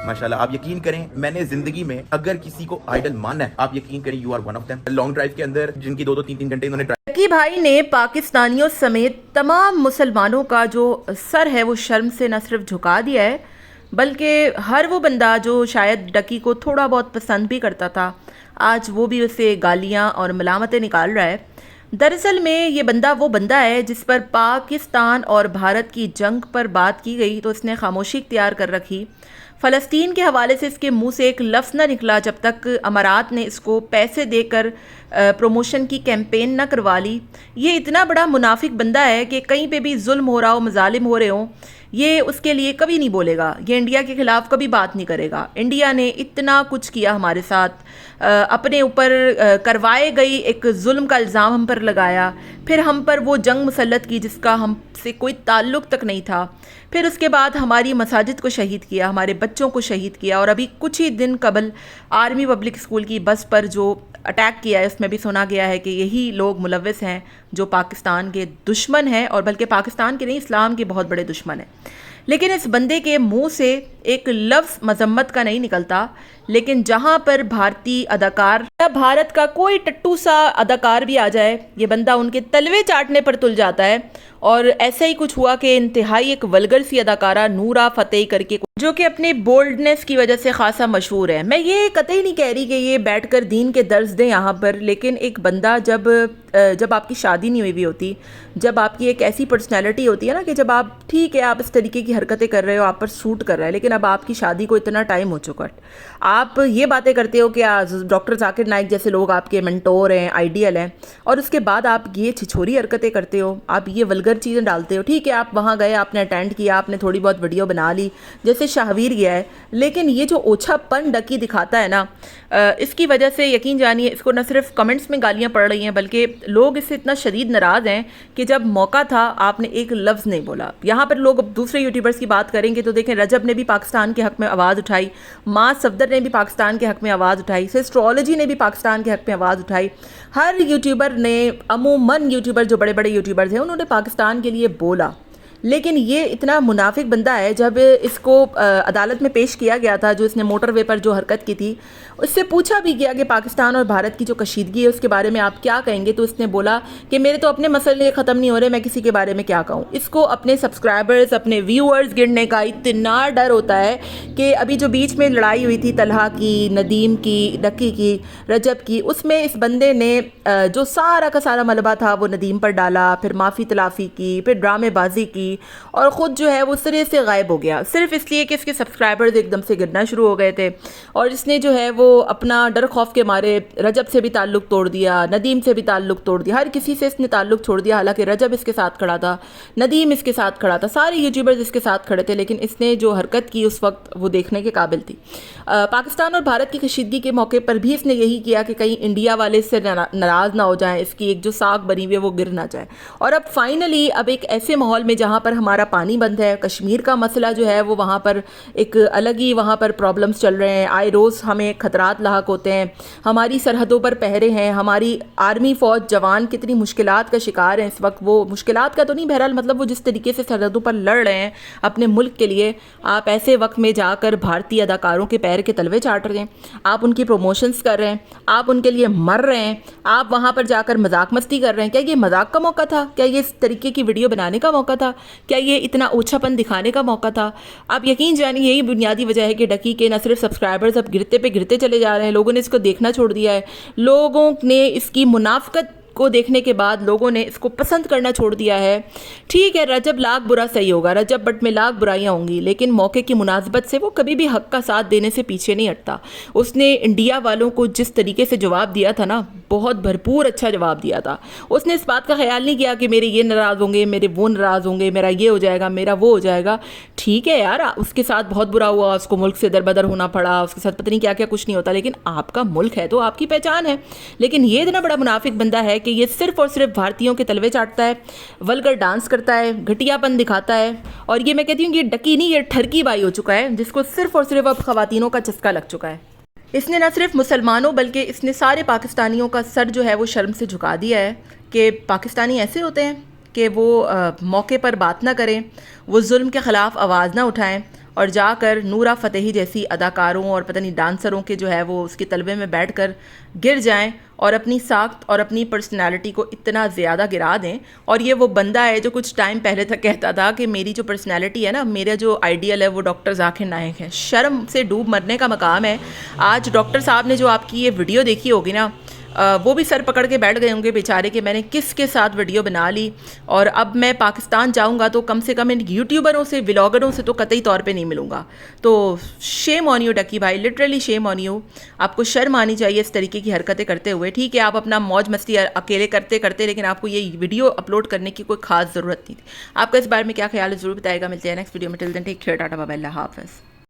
ماشاءاللہ آپ یقین کریں میں نے زندگی میں اگر کسی کو آئیڈل ماننا ہے آپ یقین کریں you are one of them. Long drive کے اندر جن کی 2-3 گھنٹے انہوں نے ڈکی بھائی نے پاکستانیوں سمیت تمام مسلمانوں کا جو سر ہے وہ شرم سے نہ صرف جھکا دیا ہے بلکہ ہر وہ بندہ جو شاید ڈکی کو تھوڑا بہت پسند بھی کرتا تھا آج وہ بھی اسے گالیاں اور ملامتیں نکال رہا ہے. دراصل میں یہ بندہ وہ بندہ ہے جس پر پاکستان اور بھارت کی جنگ پر بات کی گئی تو اس نے خاموشی اختیار کر رکھی. فلسطین کے حوالے سے اس کے منہ سے ایک لفظ نہ نکلا جب تک امارات نے اس کو پیسے دے کر پروموشن کی کیمپین نہ کروا لی. یہ اتنا بڑا منافق بندہ ہے کہ کہیں پہ بھی ظلم ہو رہا ہو مظالم ہو رہے ہوں یہ اس کے لیے کبھی نہیں بولے گا. یہ انڈیا کے خلاف کبھی بات نہیں کرے گا. انڈیا نے اتنا کچھ کیا ہمارے ساتھ اپنے اوپر کروائے گئی ایک ظلم کا الزام ہم پر لگایا پھر ہم پر وہ جنگ مسلط کی جس کا ہم سے کوئی تعلق تک نہیں تھا. پھر اس کے بعد ہماری مساجد کو شہید کیا ہمارے بچوں کو شہید کیا اور ابھی کچھ ہی دن قبل آرمی پبلک اسکول کی بس پر جو اٹیک کیا ہے اس میں بھی سنا گیا ہے کہ یہی لوگ ملوث ہیں جو پاکستان کے دشمن ہیں اور بلکہ پاکستان کے نہیں اسلام کے بہت بڑے دشمن ہیں. لیکن اس بندے کے منہ سے ایک لفظ مذمت کا نہیں نکلتا. لیکن جہاں پر بھارتی اداکار یا بھارت کا کوئی ٹٹو سا اداکار بھی آ جائے یہ بندہ ان کے تلوے چاٹنے پر تل جاتا ہے. اور ایسا ہی کچھ ہوا کہ انتہائی ایک ولگر سی اداکارہ نورا فتح کر کے جو کہ اپنے بولڈنس کی وجہ سے خاصا مشہور ہے. میں یہ قطعی نہیں کہہ رہی کہ یہ بیٹھ کر دین کے درس دیں یہاں پر لیکن ایک بندہ جب آپ کی شادی نہیں ہوئی بھی ہوتی جب آپ کی ایک ایسی پرسنالٹی ہوتی ہے نا کہ جب آپ ٹھیک ہے آپ اس طریقے کی حرکتیں کر رہے ہو آپ پر سوٹ کر رہا ہے لیکن اب آپ کی شادی کو اتنا ٹائم ہو چکا ہے آپ یہ باتیں کرتے ہو کہ ڈاکٹر ذاکر نائک جیسے لوگ آپ کے منٹور ہیں آئیڈیل ہیں اور اس کے بعد آپ یہ چھچوری حرکتیں کرتے ہو آپ یہ ولگر چیزیں ڈالتے ہو. ٹھیک ہے آپ وہاں گئے آپ نے اٹینڈ کیا آپ نے تھوڑی بہت ویڈیو بنا لی جیسے شاہویر گیا ہے لیکن یہ جو اوچھا پن ڈکی دکھاتا ہے نا اس کی وجہ سے یقین جانیے اس کو نہ صرف کمنٹس میں گالیاں پڑ رہی ہیں بلکہ لوگ اس سے اتنا شدید ناراض ہیں کہ جب موقع تھا آپ نے ایک لفظ نہیں بولا. یہاں پر لوگ اب دوسرے یوٹیوبرز کی بات کریں گے تو دیکھیں رجب نے بھی پاکستان کے حق میں آواز اٹھائی ماں صفدر نے بھی پاکستان کے حق میں آواز اٹھائی سسٹرولوجی نے بھی پاکستان کے حق میں آواز اٹھائی. ہر یوٹیوبر نے عموماً یوٹیوبر جو بڑے بڑے یوٹیوبرز ہیں انہوں نے پاکستان کے لیے بولا. لیکن یہ اتنا منافق بندہ ہے جب اس کو عدالت میں پیش کیا گیا تھا جو اس نے موٹر وے پر جو حرکت کی تھی اس سے پوچھا بھی گیا کہ پاکستان اور بھارت کی جو کشیدگی ہے اس کے بارے میں آپ کیا کہیں گے تو اس نے بولا کہ میرے تو اپنے مسئلے ختم نہیں ہو رہے میں کسی کے بارے میں کیا کہوں. اس کو اپنے سبسکرائبرز اپنے ویورز گرنے کا اتنا ڈر ہوتا ہے کہ ابھی جو بیچ میں لڑائی ہوئی تھی طلحہ کی ندیم کی ڈکی کی رجب کی اس میں اس بندے نے جو سارا کا سارا ملبہ تھا وہ ندیم پر ڈالا پھر معافی تلافی کی پھر ڈرامے بازی کی اور خود جو ہے وہ سرے سے غائب ہو گیا صرف اس لیے کہ اس کے سبسکرائبرز ایک دم سے گرنا شروع ہو گئے تھے اور اس نے جو ہے وہ اپنا ڈر خوف کے مارے رجب سے بھی تعلق توڑ دیا ندیم سے بھی تعلق توڑ دیا ہر کسی سے اس نے تعلق چھوڑ دیا. حالانکہ رجب اس کے ساتھ کھڑا تھا ندیم اس کے ساتھ کھڑا تھا سارے یوٹیوبرز اس کے ساتھ کھڑے تھے لیکن اس نے جو حرکت کی اس وقت وہ دیکھنے کے قابل تھی. پاکستان اور بھارت کی کشیدگی کے موقع پر بھی اس نے یہی کیا کہ کہیں انڈیا والے اس سے ناراض نہ ہو جائیں اس کی ایک جو ساکھ بنی ہوئی ہے وہ گر نہ جائے. اور اب فائنلی اب ایک ایسے ماحول میں جہاں پر ہمارا پانی بند ہے کشمیر کا مسئلہ جو ہے وہ وہاں پر ایک الگ ہی وہاں پر پرابلمز چل رہے ہیں آئے روز ہمیں خطرات لاحق ہوتے ہیں ہماری سرحدوں پر پہرے ہیں ہماری آرمی فوج جوان کتنی مشکلات کا شکار ہیں اس وقت. وہ مشکلات کا تو نہیں بہرحال مطلب وہ جس طریقے سے سرحدوں پر لڑ رہے ہیں اپنے ملک کے لیے آپ ایسے وقت میں جا کر بھارتی اداکاروں کے پیر کے تلوے چاٹ رہے ہیں آپ ان کی پروموشنز کر رہے ہیں آپ ان کے لیے مر رہے ہیں آپ وہاں پر جا کر مذاق مستی کر رہے ہیں. کیا یہ مذاق کا موقع تھا کیا یہ اس طریقے کی ویڈیو بنانے کا موقع تھا کیا یہ اتنا اوچھا پن دکھانے کا موقع تھا؟ آپ یقین جانیے یہی بنیادی وجہ ہے کہ ڈکی کے نہ صرف سبسکرائبرز اب گرتے پہ گرتے چلے جا رہے ہیں لوگوں نے اس کو دیکھنا چھوڑ دیا ہے لوگوں نے اس کی منافقت کو دیکھنے کے بعد لوگوں نے اس کو پسند کرنا چھوڑ دیا ہے. ٹھیک ہے رجب لاکھ برا صحیح ہوگا رجب بٹ میں لاکھ برائیاں ہوں گی لیکن موقع کی مناسبت سے وہ کبھی بھی حق کا ساتھ دینے سے پیچھے نہیں ہٹتا. اس نے انڈیا والوں کو جس طریقے سے جواب دیا تھا نا بہت بھرپور اچھا جواب دیا تھا. اس نے اس بات کا خیال نہیں کیا کہ میرے یہ ناراض ہوں گے میرے وہ ناراض ہوں گے میرا یہ ہو جائے گا میرا وہ ہو جائے گا. ٹھیک ہے یار اس کے ساتھ بہت برا ہوا اس کو ملک سے دربدر ہونا پڑا اس کے ساتھ پتہ نہیں کیا کیا کچھ نہیں ہوتا لیکن آپ کا ملک ہے تو آپ کی پہچان ہے. لیکن یہ اتنا بڑا منافق بندہ ہے کہ یہ صرف اور صرف بھارتیوں کے تلوے چاٹتا ہے ولگر ڈانس کرتا ہے گھٹیا پن دکھاتا ہے اور یہ میں کہتی ہوں کہ یہ ڈکی نہیں یہ ٹھرکی بائی ہو چکا ہے جس کو صرف اور صرف اب خواتینوں کا چسکا لگ چکا ہے. اس نے نہ صرف مسلمانوں بلکہ اس نے سارے پاکستانیوں کا سر جو ہے وہ شرم سے جھکا دیا ہے کہ پاکستانی ایسے ہوتے ہیں کہ وہ موقع پر بات نہ کریں وہ ظلم کے خلاف آواز نہ اٹھائیں اور جا کر نورا فتحی جیسی اداکاروں اور پتہ نہیں ڈانسروں کے جو ہے وہ اس کے طلبے میں بیٹھ کر گر جائیں اور اپنی ساخت اور اپنی پرسنالٹی کو اتنا زیادہ گرا دیں. اور یہ وہ بندہ ہے جو کچھ ٹائم پہلے تک کہتا تھا کہ میری جو پرسنالٹی ہے نا, میرا جو آئیڈیل ہے وہ ڈاکٹر ذاکر نائک ہے. شرم سے ڈوب مرنے کا مقام ہے. آج ڈاکٹر صاحب نے جو آپ کی یہ ویڈیو دیکھی ہوگی نا, وہ بھی سر پکڑ کے بیٹھ گئے ہوں گے بیچارے کہ میں نے کس کے ساتھ ویڈیو بنا لی, اور اب میں پاکستان جاؤں گا تو کم سے کم ان یوٹیوبروں سے, ولاگروں سے تو قطعی طور پہ نہیں ملوں گا. تو شیم آن یو ڈکی بھائی, لٹرلی شیم آن یو. آپ کو شرم آنی چاہیے اس طریقے کی حرکتیں کرتے ہوئے. ٹھیک ہے آپ اپنا موج مستی اکیلے کرتے, لیکن آپ کو یہ ویڈیو اپلوڈ کرنے کی کوئی خاص ضرورت نہیں تھی. آپ کا اس بارے میں کیا خیال ہے ضرور بتائے گا. ملتے ہیں نیکسٹ ویڈیو میں. Till then take care, tata bye bye, اللہ حافظ.